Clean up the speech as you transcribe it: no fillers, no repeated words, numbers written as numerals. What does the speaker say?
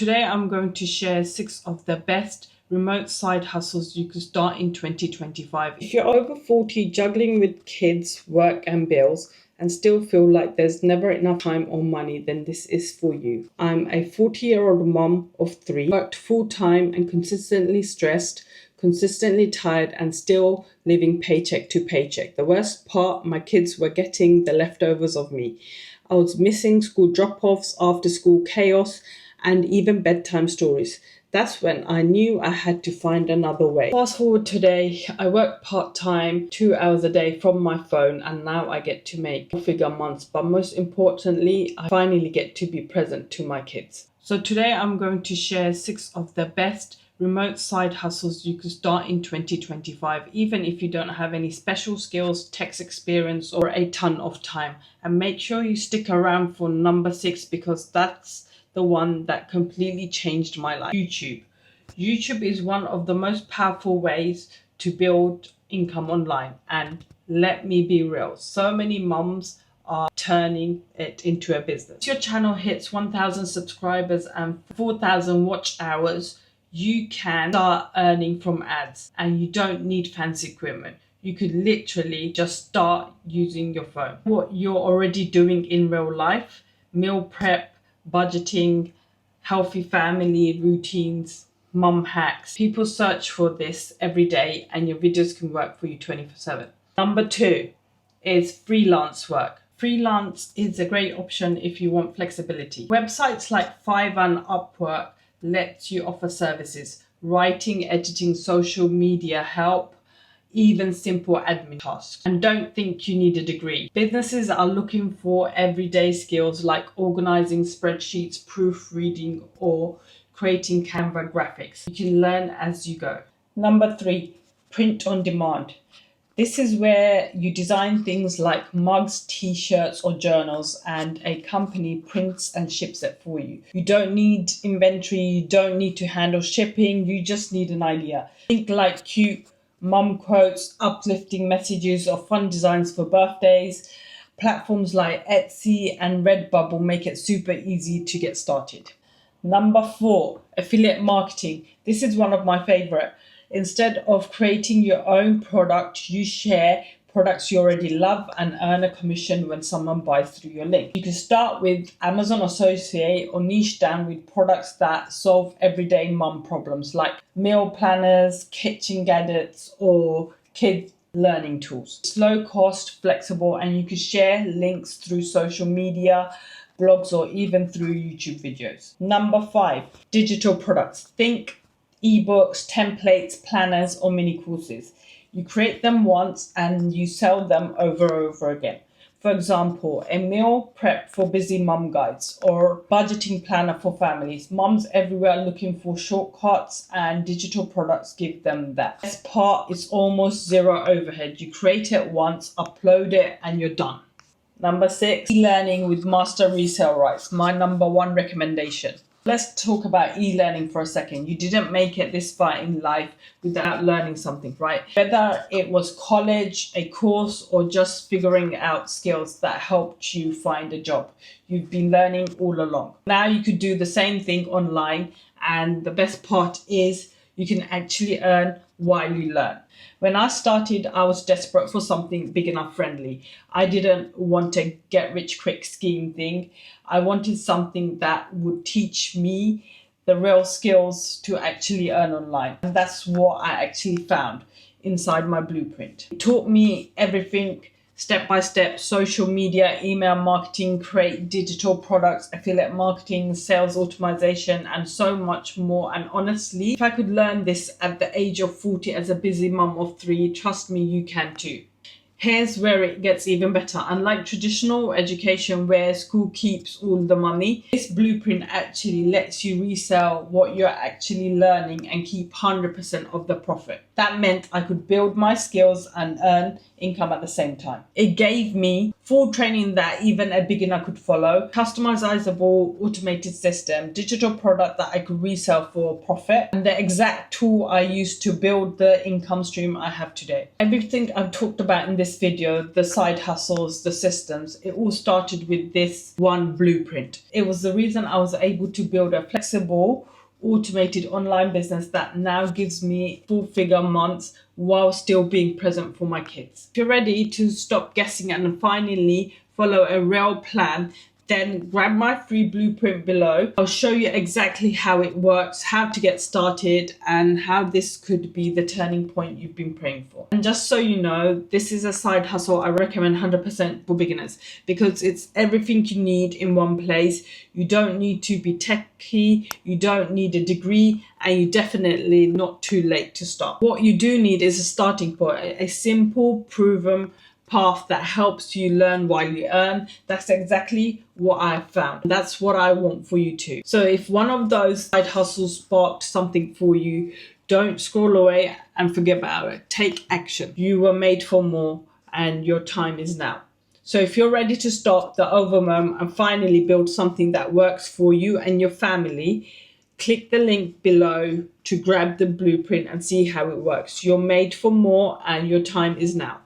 today I'm going to share 6 of the best remote side hustles you could start in 2025. If you're over 40, juggling with kids, work and bills, and still feel like there's never enough time or money, then this is for you. I'm a 40-year-old mom of 3, worked full-time and consistently stressed, consistently tired, and still living paycheck to paycheck. The worst part, my kids were getting the leftovers of me. I was missing school drop-offs, after school chaos, and even bedtime stories. That's when I knew I had to find another way. Fast forward today, I work part-time, 2 hours a day from my phone, and now I get to make 4-figure months. But most importantly, I finally get to be present to my kids. So today I'm going to share 6 of the best remote side hustles you could start in 2025, even if you don't have any special skills, tech experience, or a ton of time. And make sure you stick around for number 6, because that's the one that completely changed my life. YouTube. YouTube is one of the most powerful ways to build income online. And let me be real, so many moms are turning it into a business. If your channel hits 1,000 subscribers and 4,000 watch hours, you can start earning from ads, and you don't need fancy equipment. You could literally just start using your phone. What you're already doing in real life: meal prep, budgeting, healthy family routines, mum hacks. People search for this every day, and your videos can work for you 24/7. Number 2 is freelance work. Freelance is a great option if you want flexibility. Websites like Fiverr and Upwork lets you offer services: writing, editing, social media help, even simple admin tasks. And don't think you need a degree. Businesses are looking for everyday skills like organizing spreadsheets, proofreading, or creating Canva graphics. You can learn as you go. Number 3, print on demand. This is where you design things like mugs, t-shirts, or journals, and a company prints and ships it for you. You don't need inventory, you don't need to handle shipping, you just need an idea. Think like cute mum quotes, uplifting messages, or fun designs for birthdays. Platforms like Etsy and Redbubble make it super easy to get started. Number 4, affiliate marketing. This is one of my favorite. Instead of creating your own product, you share products you already love and earn a commission when someone buys through your link. You can start with Amazon Associate or niche down with products that solve everyday mum problems like meal planners, kitchen gadgets, or kids learning tools. It's low cost, flexible, and you can share links through social media, blogs, or even through YouTube videos. Number 5, digital products. Think ebooks, templates, planners, or mini courses. You create them once and you sell them over and over again. For example, a meal prep for busy mum guides, or budgeting planner for families. Mums everywhere are looking for shortcuts, and digital products give them that. This part is almost zero overhead. You create it once, upload it, and you're done. Number 6, e-learning with master resale rights. My number 1 recommendation. Let's talk about e-learning for a second. You didn't make it this far in life without learning something, right? Whether it was college, a course, or just figuring out skills that helped you find a job, you've been learning all along. Now you could do the same thing online, and the best part is you can actually earn while you learn. When I started, I was desperate for something big enough friendly. I didn't want a get rich quick scheme thing. I wanted something that would teach me the real skills to actually earn online. And that's what I actually found inside my blueprint. It taught me everything step by step: social media, email marketing, create digital products, affiliate marketing, sales automation, and so much more. And honestly, if I could learn this at the age of 40 as a busy mum of 3, trust me, you can too. Here's where it gets even better. Unlike traditional education where school keeps all the money, this blueprint actually lets you resell what you're actually learning and keep 100% of the profit. That meant I could build my skills and earn income at the same time. It gave me full training that even a beginner could follow, customizable automated system, digital product that I could resell for profit, and the exact tool I used to build the income stream I have today. Everything I've talked about in this video, the side hustles, the systems, it all started with this one blueprint. It was the reason I was able to build a flexible, automated online business that now gives me full figure months while still being present for my kids. If you're ready to stop guessing and finally follow a real plan, then grab my free blueprint below. I'll show you exactly how it works, how to get started, and how this could be the turning point you've been praying for. And just so you know, this is a side hustle I recommend 100% for beginners because it's everything you need in one place. You don't need to be techie, you don't need a degree, and you're definitely not too late to start. What you do need is a starting point, a simple, proven path that helps you learn while you earn. That's exactly what I found. That's what I want for you too. So if one of those side hustles sparked something for you, don't scroll away and forget about it. Take action. You were made for more and your time is now. So if you're ready to stop the overwhelm and finally build something that works for you and your family, click the link below to grab the blueprint and see how it works. You're made for more and your time is now.